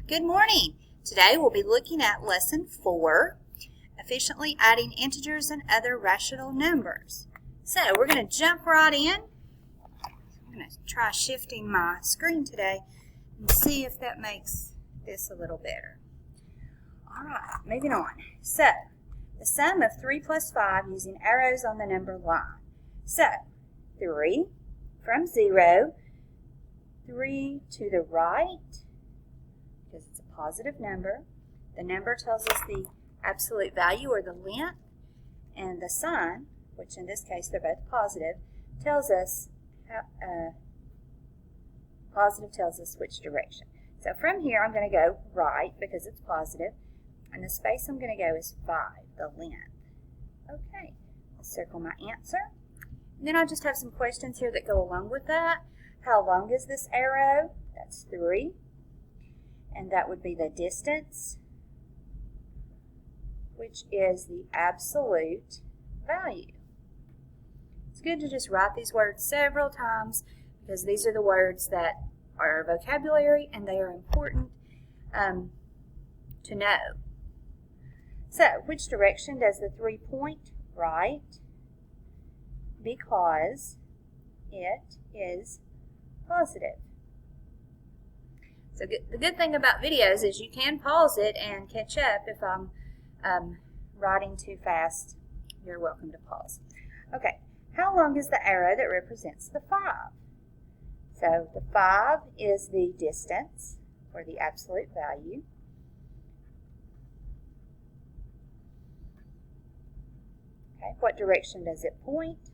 Good morning. Today we'll be looking at Lesson 4, Efficiently Adding Integers and Other Rational Numbers. So we're going to jump right in. I'm going to try shifting my screen today and see if that makes this a little better. All right, moving on. So the sum of 3 plus 5 using arrows on the number line. So 3 from 0, 3 to the right, because it's a positive number. The number tells us the absolute value or the length, and the sign, which in this case they're both positive, tells us positive tells us which direction. So from here I'm going to go right because it's positive, and the space I'm going to go is 5, the length. Okay, let's circle my answer. And then I just have some questions here that go along with that. How long is this arrow? That's 3. And that would be the distance, which is the absolute value. It's good to just write these words several times because these are the words that are vocabulary and they are important to know. So, which direction does the 3 point? Right, because it is positive. So the good thing about videos is you can pause it and catch up. If I'm writing too fast, you're welcome to pause. Okay, how long is the arrow that represents the 5? So the 5 is the distance, or the absolute value. Okay, what direction does it point?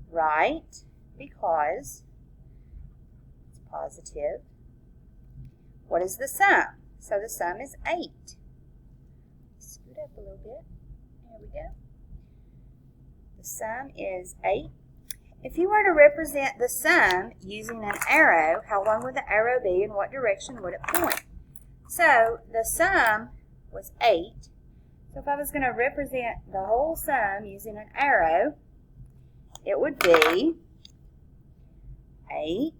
Right, because it's positive. What is the sum? So the sum is 8. Scoot up a little bit. There we go. The sum is 8. If you were to represent the sum using an arrow, how long would the arrow be and what direction would it point? So the sum was 8. So if I was going to represent the whole sum using an arrow, it would be 8.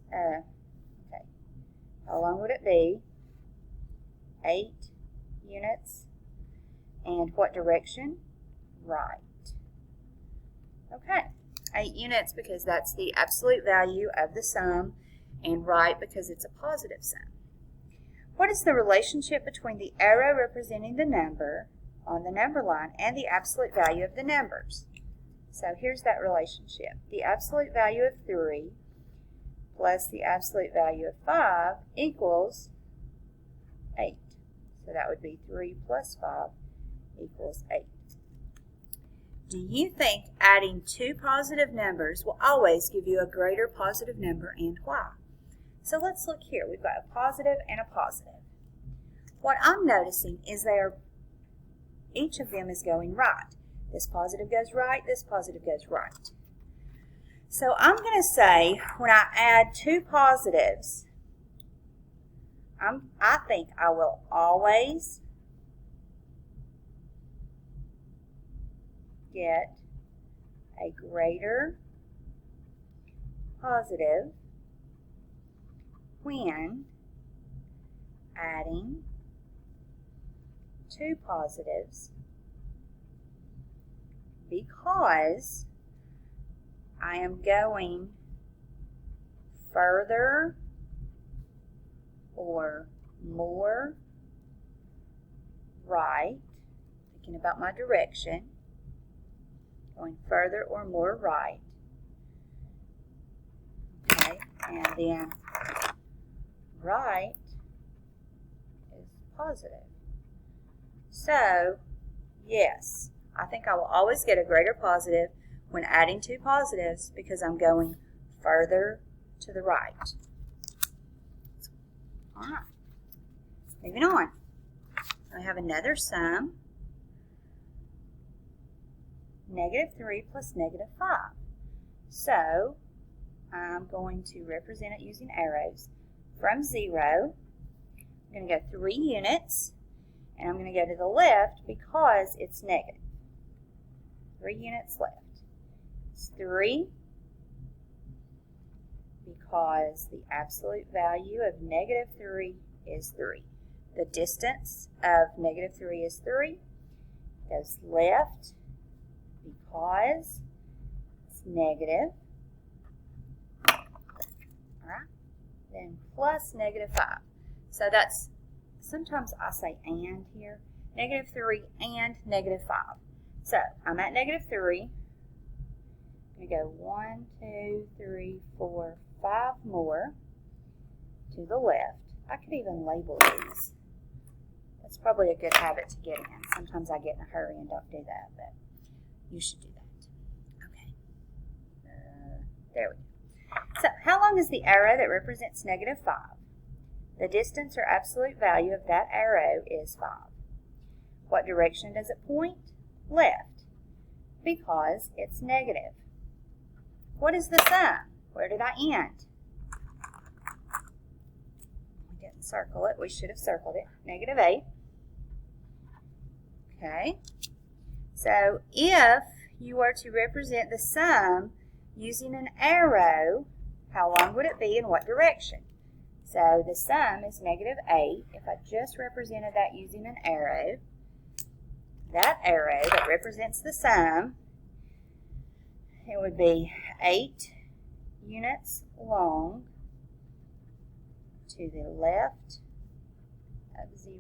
Okay, how long would it be? 8 units. And what direction? Right. Okay, 8 units because that's the absolute value of the sum, and right because it's a positive sum. What is the relationship between the arrow representing the number on the number line and the absolute value of the numbers? So here's that relationship. The absolute value of 3 plus the absolute value of 5 equals 8. So that would be 3 plus 5 equals 8. Do you think adding 2 positive numbers will always give you a greater positive number, and why? So let's look here. We've got a positive and a positive. What I'm noticing is each of them is going right. This positive goes right, this positive goes right. So I'm going to say when I add 2 positives, I think I will always get a greater positive when adding 2 positives, because I am going further or more right, thinking about my direction, going further or more right. Okay, and then right is positive. So, yes, I think I will always get a greater positive when adding 2 positives because I'm going further to the right. All right, moving on. I have another sum, -3 plus -5. So I'm going to represent it using arrows. From 0, I'm going to go 3 units, and I'm going to go to the left because it's negative. 3 units left. It's 3 because the absolute value of negative 3 is 3. The distance of negative 3 is 3. Goes left because it's negative. Alright, then plus negative 5. So that's, sometimes I say and here, negative 3 and negative 5. So I'm at negative 3. I'm going to go 1, 2, 3, 4, 5 more to the left. I could even label these. That's probably a good habit to get in. Sometimes I get in a hurry and don't do that, but you should do that. Okay. There we go. So how long is the arrow that represents negative 5? The distance or absolute value of that arrow is 5. What direction does it point? Left, because it's negative. What is the sum? Where did I end? We didn't circle it. We should have circled it. Negative 8. Okay. So if you were to represent the sum using an arrow, how long would it be and what direction? So the sum is negative 8. If I just represented that using an arrow, that arrow that represents the sum, it would be 8 units long to the left of 0.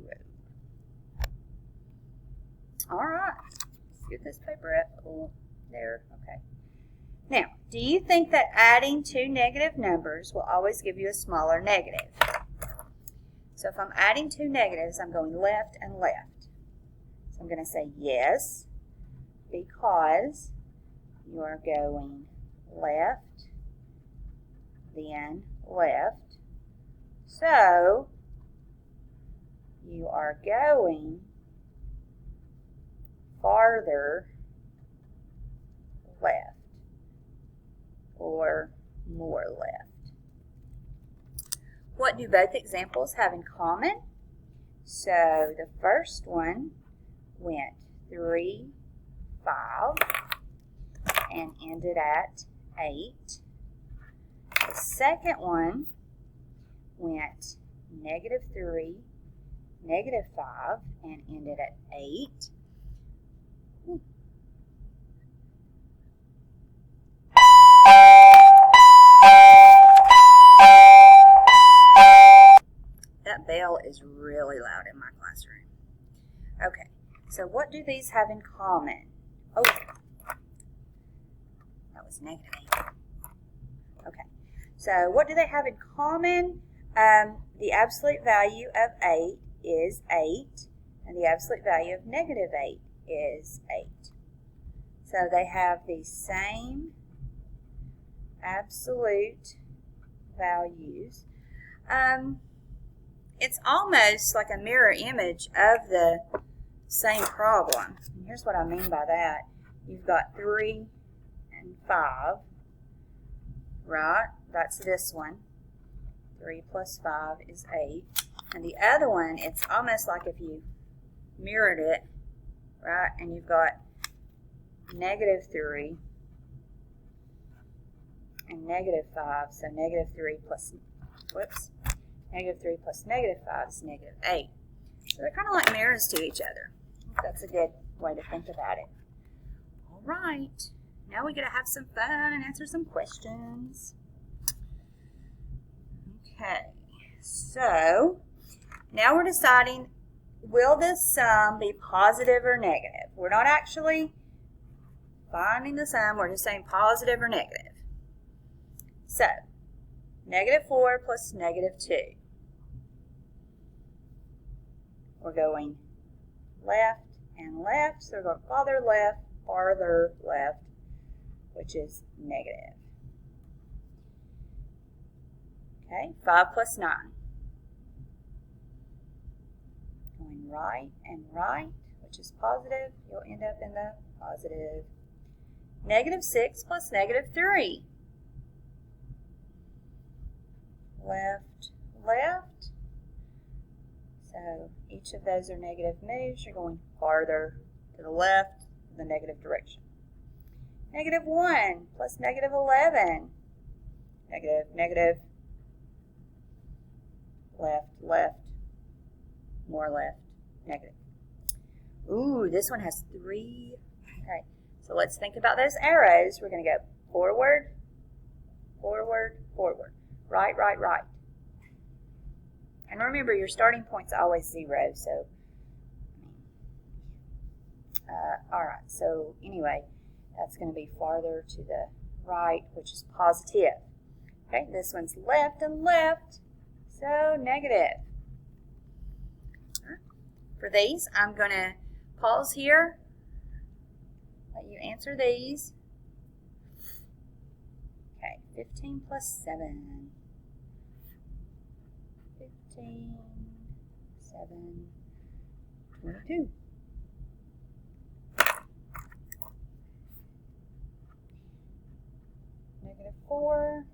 All right, let's get this paper up. Oh, there, okay. Now, do you think that adding two negative numbers will always give you a smaller negative? So if I'm adding two negatives, I'm going left and left. So I'm going to say yes, because you are going left, then left. So you are going farther left or more left. What do both examples have in common? So the first one went 3, 5 and ended at 8. The second one went negative 3, negative 5 and ended at 8. That bell is really loud in my classroom. Okay, so what do these have in common? Oh, that was negative 8. Okay, so what do they have in common? The absolute value of 8 is 8, and the absolute value of negative 8 is 8. So they have the same absolute values. It's almost like a mirror image of the same problem. And here's what I mean by that. You've got 3 and 5, right? That's this one. 3 plus 5 is 8. And the other one, it's almost like if you mirrored it, right? And you've got negative 3 and negative 5. So negative 3 plus, negative 3 plus negative 5 is negative 8. So they're kind of like mirrors to each other. That's a good way to think about it. All right. Now we get to have some fun and answer some questions. Okay. So now we're deciding, will this sum be positive or negative? We're not actually finding the sum. We're just saying positive or negative. So negative 4 plus negative 2. We're going left and left, so we're going farther left, which is negative. Okay, 5 plus 9. Going right and right, which is positive, you'll end up in the positive. Negative 6 plus negative 3. Left, left. So each of those are negative moves. You're going farther to the left in the negative direction. Negative 1 plus negative 11. negative, negative, left, left, more left, negative. Ooh, this one has 3. Okay, so let's think about those arrows. We're going to go forward, forward, forward, right, right, right. And remember, your starting point's always 0, so alright, so anyway, that's going to be farther to the right, which is positive. Okay, this one's left and left, so negative. For these, I'm going to pause here, let you answer these. Okay, 15 plus 7. 15, 7, 22. Negative 4,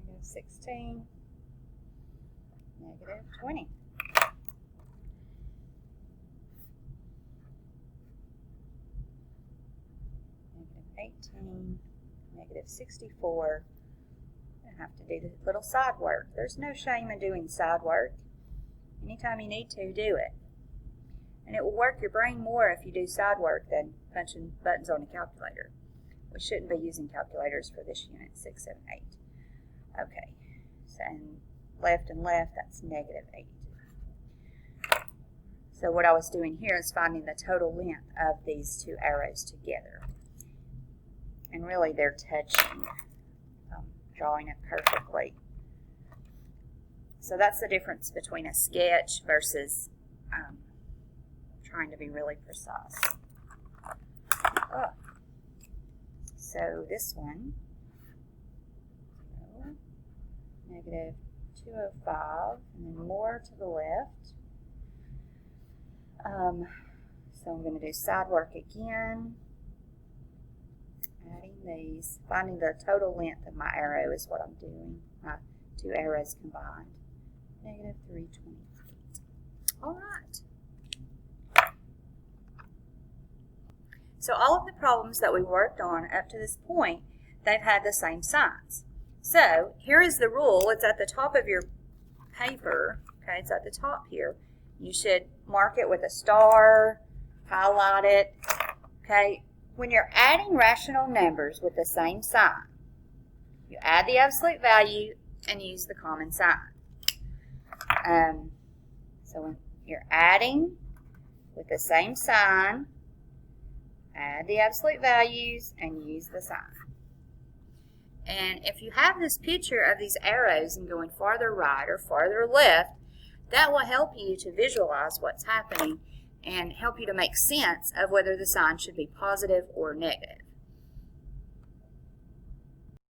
negative 16, negative 20. Negative 18, negative 64. I have to do the little side work. There's no shame in doing side work. Anytime you need to, do it. And it will work your brain more if you do side work than punching buttons on a calculator. We shouldn't be using calculators for this unit, 6, 7, 8. Okay, so and left, that's negative 8. So what I was doing here is finding the total length of these two arrows together. And really they're touching, drawing it perfectly. So that's the difference between a sketch versus trying to be really precise. Oh. So this one, negative 205, and then more to the left. So I'm going to do side work again. Adding these, finding the total length of my arrow is what I'm doing. My two arrows combined. Negative 328. All right. So all of the problems that we worked on up to this point, they've had the same signs. So here is the rule. It's at the top of your paper. Okay, it's at the top here. You should mark it with a star, highlight it. Okay, when you're adding rational numbers with the same sign, you add the absolute value and use the common sign. So when you're adding with the same sign, add the absolute values and use the sign. And if you have this picture of these arrows and going farther right or farther left, that will help you to visualize what's happening and help you to make sense of whether the sign should be positive or negative.